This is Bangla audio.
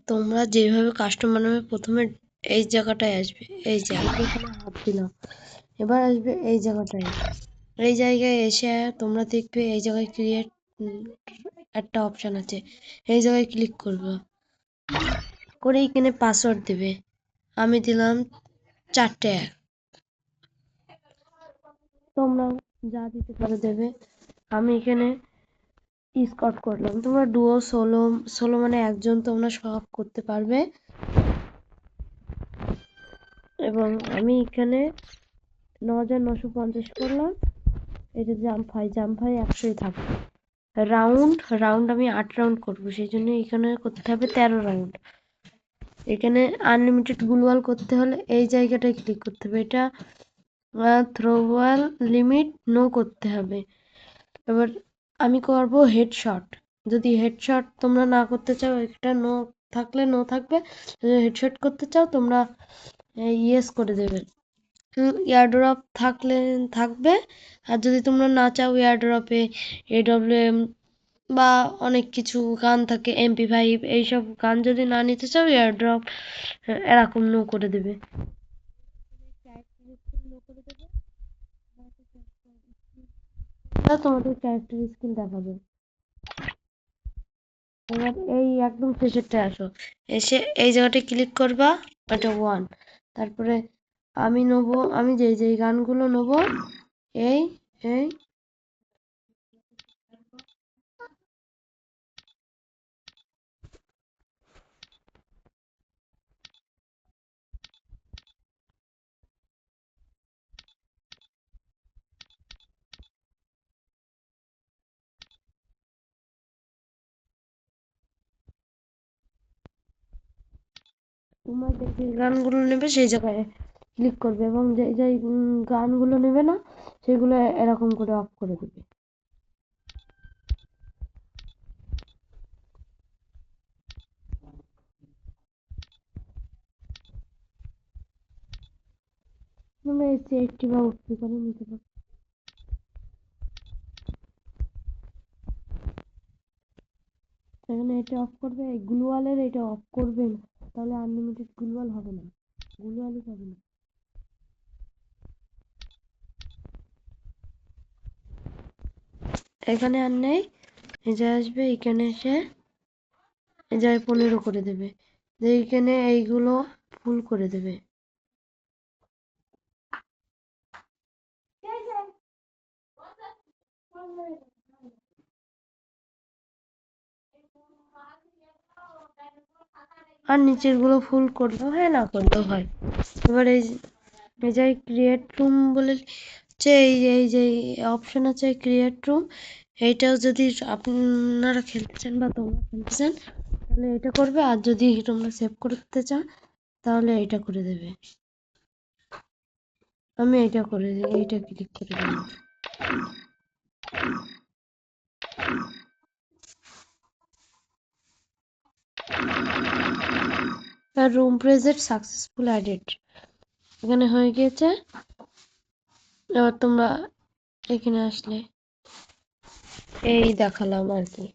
তোমরা যেভাবে কাস্টমার নামে প্রথমে এই জায়গাটায় আসবে, এই যে আমি এখানে হাত দিলাম, এবার আসবে এই জায়গাটায়। এই জায়গায় এসে তোমরা দেখবে এই জায়গায় ক্রিয়েট একটা অপশান আছে, এই জায়গায় ক্লিক করবে, করে এখানে পাসওয়ার্ড দেবে। আমি দিলাম 4 তোমরা যা দিতে পারো দেবে। আমি এখানে স্কট করলাম। তোমরা ডুও সোলো, সোলো মানে একজন তোমরা সব করতে পারবে। এবং আমি এখানে 9950 করলাম। এটা জাম্প হাই 100ই থাকবে। রাউন্ড আমি 8 রাউন্ড করবো, সেই জন্য এখানে করতে হবে 13 রাউন্ড। এখানে আনলিমিটেড গ্লুয়াল করতে হলে এই জায়গাটায় ক্লিক করতে হবে, এটা থ্রোওয়াল লিমিট নো করতে হবে। এবার আমি করব হেডশট। যদি হেডশট তোমরা না করতে চাও, এটা নো থাকলে নো থাকবে, যদি হেডশট করতে চাও তোমরা ইয়েস করে দেবে। এয়ারড্রপ থাকলে থাকবে, আর যদি তোমরা না চাও এয়ারড্রপে AWM বা অনেক কিছু গান থাকে, MP5, এইসব গান যদি না নিতে চাও এয়ারড্রপ এরকম নো করে দেবে। তোমাদের ক্যারেক্টার স্কিল দেখাবে। এবার এই একদম শেষেরটায় আসো, এসে এই জায়গাটায় ক্লিক করবা, এটা 1। তারপরে আমি নেবো, আমি যেই গানগুলো নেবো, এই এই তোমার যে গানগুলো নেবে সেই জায়গায় ক্লিক করবে, এবং যে গানগুলো নেবে না সেগুলো এরকম করে অফ করে দেবে। তোমরা এসে একটি বা উঠতে করে নিতে পারো। এখানে এটা অফ করবে, গ্লুয়ালের এটা অফ করবে না, তাহলে আনলিমিটেড গ্লুয়াল হবে না, গ্লুয়ালই পাবে না। এখানে আর নেই, এই যে আসবে, এখানে এসে এই যে 15 করে দেবে, যে এইখানে এইগুলো ফুল করে দেবে। আর নিচের গুলো ফুল করলেও হয়, না করলেও হয়। এবার এই যে ক্রিয়েট রুম বলে এই যে অপশন আছে ক্রিয়েট রুম, এইটাও যদি আপনারা খেলতে চান বা তোমরা খেলতে চান তাহলে এটা করবে, আর যদি তোমরা সেভ করতে চাও তাহলে এটা করে দেবে। আমি এটা করে দিই, এইটা ক্লিক করে দিলাম। রুম প্রেজেন্ট সাকসেসফুল অ্যাডেড, এখানে হয়ে গিয়েছে। এবার তোমরা এখানে আসলে এই দেখালাম আর কি।